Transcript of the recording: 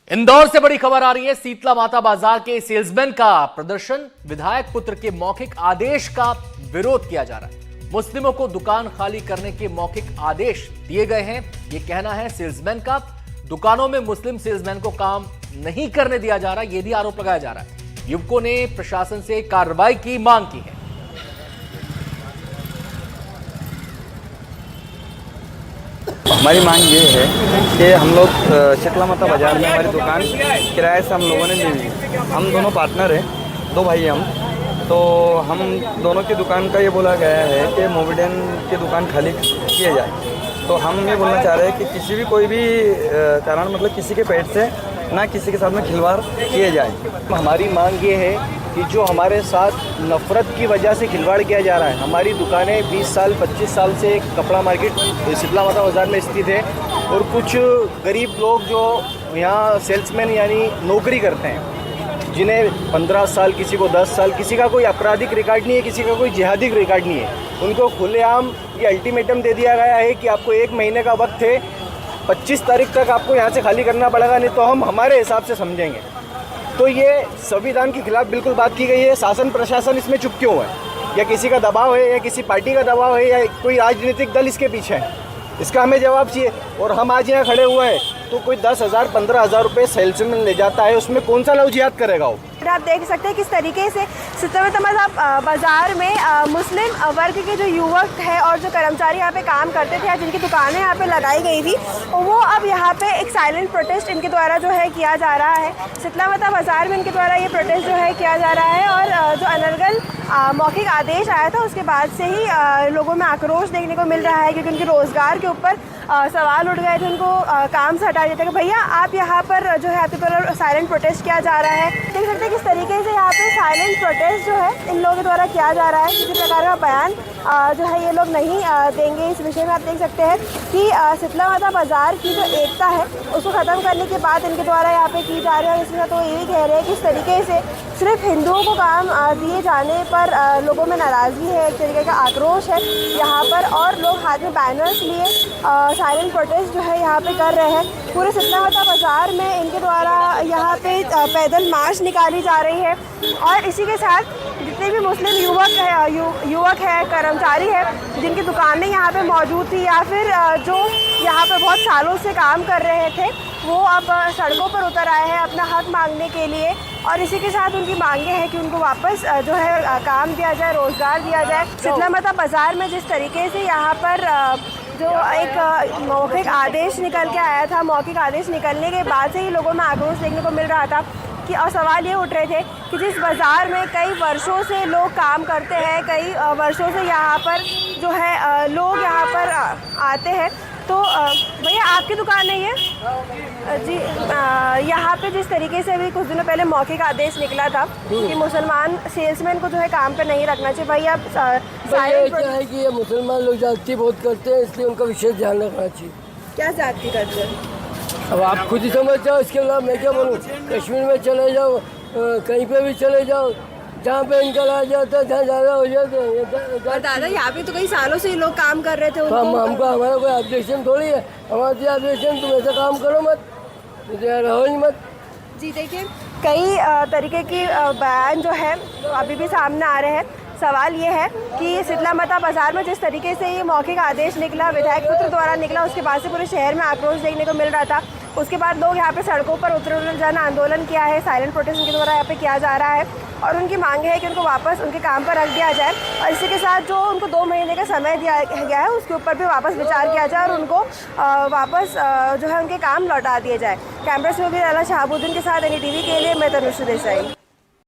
इंदौर से बड़ी खबर आ रही है। शीतला माता बाजार के सेल्समैन का प्रदर्शन, विधायक पुत्र के मौखिक आदेश का विरोध किया जा रहा है। मुस्लिमों को दुकान खाली करने के मौखिक आदेश दिए गए हैं, यह कहना है सेल्समैन का। दुकानों में मुस्लिम सेल्समैन को काम नहीं करने दिया जा रहा, यह भी आरोप लगाया जा रहा है। युवकों ने प्रशासन से कार्रवाई की मांग की है। हमारी मांग ये है कि हम लोग शीतला माता बाज़ार में हमारी दुकान किराए से हम लोगों ने ली हुई। हम दोनों पार्टनर हैं, दो भाई हम। तो हम दोनों की दुकान का ये बोला गया है कि मोबिडियन की दुकान खाली किए जाए। तो हम ये बोलना चाह रहे हैं कि किसी भी कोई भी कारण मतलब किसी के पेट से ना किसी के साथ में खिलवाड़ किए जाए। हमारी मांग ये है कि जो हमारे साथ नफ़रत की वजह से खिलवाड़ किया जा रहा है, हमारी दुकानें 20 साल 25 साल से कपड़ा मार्केट शीतला माता बाज़ार में स्थित है और कुछ गरीब लोग जो यहाँ सेल्समैन यानी नौकरी करते हैं, जिन्हें 15 साल, किसी को 10 साल, किसी का कोई आपराधिक रिकॉर्ड नहीं है, किसी का कोई जिहादी रिकॉर्ड नहीं है, उनको खुलेआम ये अल्टीमेटम दे दिया गया है कि आपको 1 महीने का वक्त है, 25 तारीख तक आपको यहाँ से खाली करना पड़ेगा, नहीं तो हम हमारे हिसाब से समझेंगे। तो ये संविधान के खिलाफ बिल्कुल बात की गई है। शासन प्रशासन इसमें चुप क्यों है? या किसी का दबाव है, या किसी पार्टी का दबाव है, या कोई राजनीतिक दल इसके पीछे है? इसका हमें जवाब चाहिए। और हम आज यहाँ खड़े हुए हैं तो कोई 10,000 15,000 रुपये सेल्समैन ले जाता है, उसमें कौन सा लवजियात करेगा वो? आप देख सकते हैं किस तरीके से शीतला माता बाजार में मुस्लिम वर्ग के जो युवक है और जो कर्मचारी यहाँ पे काम करते थे, जिनकी दुकानें यहाँ पे लगाई गई थी, वो अब यहाँ पे एक साइलेंट प्रोटेस्ट इनके द्वारा जो है किया जा रहा है। शीतला माता बाजार में इनके द्वारा ये प्रोटेस्ट जो है किया जा रहा है। और जो अनर्गल मौखिक आदेश आया था उसके बाद से ही लोगों में आक्रोश देखने को मिल रहा है, क्योंकि उनके रोजगार के ऊपर सवाल उठ गए थे, उनको काम से हटा दिया था कि भैया आप यहाँ पर जो है आपके द्वारा साइलेंट प्रोटेस्ट किया जा रहा है। देख सकते हैं किस तरीके से यहाँ पे साइलेंट प्रोटेस्ट जो है इन लोगों के द्वारा किया जा रहा है। किसी प्रकार का बयान जो है ये लोग नहीं देंगे इस विषय में। आप देख सकते हैं कि शीतला माता बाजार की जो एकता है उसको ख़त्म करने की बात इनके द्वारा यहाँ पे की जा रही है। और इसमें तो ये भी कह रहे हैं कि इस तरीके से सिर्फ हिंदुओं को काम दिए जाने पर लोगों में नाराज़गी है, एक तरीके का आक्रोश है यहाँ पर। और लोग हाथ में बैनर्स लिए साइलेंट प्रोटेस्ट जो है यहाँ पे कर रहे हैं। पूरे शीतला माता बाजार में इनके द्वारा यहाँ पे पैदल मार्च निकाली जा रही है। और इसी के साथ जितने भी मुस्लिम युवक है, कर्मचारी है, जिनकी दुकानें यहाँ पे मौजूद थी या फिर जो यहाँ पे बहुत सालों से काम कर रहे थे, वो अब सड़कों पर उतर आए हैं अपना हक मांगने के लिए। और इसी के साथ उनकी मांगे हैं कि उनको वापस जो है काम दिया जाए, रोज़गार दिया जाए। शीतला माता बाजार में जिस तरीके से यहाँ पर जो एक मौखिक आदेश निकल के आया था, मौखिक आदेश निकलने के बाद से ही लोगों में आक्रोश देखने को मिल रहा था कि और सवाल ये उठ रहे थे कि जिस बाज़ार में कई वर्षों से लोग काम करते हैं, कई वर्षों से यहाँ पर जो है लोग यहाँ पर आते हैं, तो भैया आपकी दुकान है ये जी? यहाँ पे जिस तरीके से अभी कुछ दिनों पहले मौखिक आदेश निकला था कि मुसलमान सेल्समैन को जो है काम पे नहीं रखना चाहिए, भैया क्या है कि ये मुसलमान लोग जाति बहुत करते हैं, इसलिए उनका विशेष ध्यान रखना चाहिए। क्या जाति करते हैं? अब आप खुद ही समझ जाओ, इसके अलावा मैं क्या बोलूँ। कश्मीर में चले जाओ, कहीं पे भी चले जाओ, जहाँ पे इनका राज जाता है जहाँ ज़्यादा हो जाते हैं। दादा यहाँ पे तो कई सालों से लोग काम कर रहे थे, हमको हमारा कोई ऑब्जेक्शन थोड़ी है। हमारी ऑब्जेक्शन तुम ऐसा काम करो मत, रहो ही मत। जी देखिए, कई तरीके की बयान जो है अभी भी सामने आ रहे हैं। सवाल ये है कि शीतला माता बाजार में जिस तरीके से ये मौखिक आदेश निकला, विधायक पुत्र द्वारा निकला, उसके बाद से पूरे शहर में आक्रोश देखने को मिल रहा था। उसके बाद लोग यहाँ पे सड़कों पर उतर जन आंदोलन किया है, साइलेंट प्रोटेस्ट उनके द्वारा यहाँ पे किया जा रहा है। और उनकी मांग है कि उनको वापस उनके काम पर रख दिया जाए। और इसी के साथ जो उनको 2 महीने का समय दिया गया है उसके ऊपर भी वापस विचार किया जाए और उनको वापस जो है उनके काम लौटा दिए जाए। कैमरा से भी अला शहाबुद्दीन के साथ NDTV के लिए मैं तनुश्री देसाई।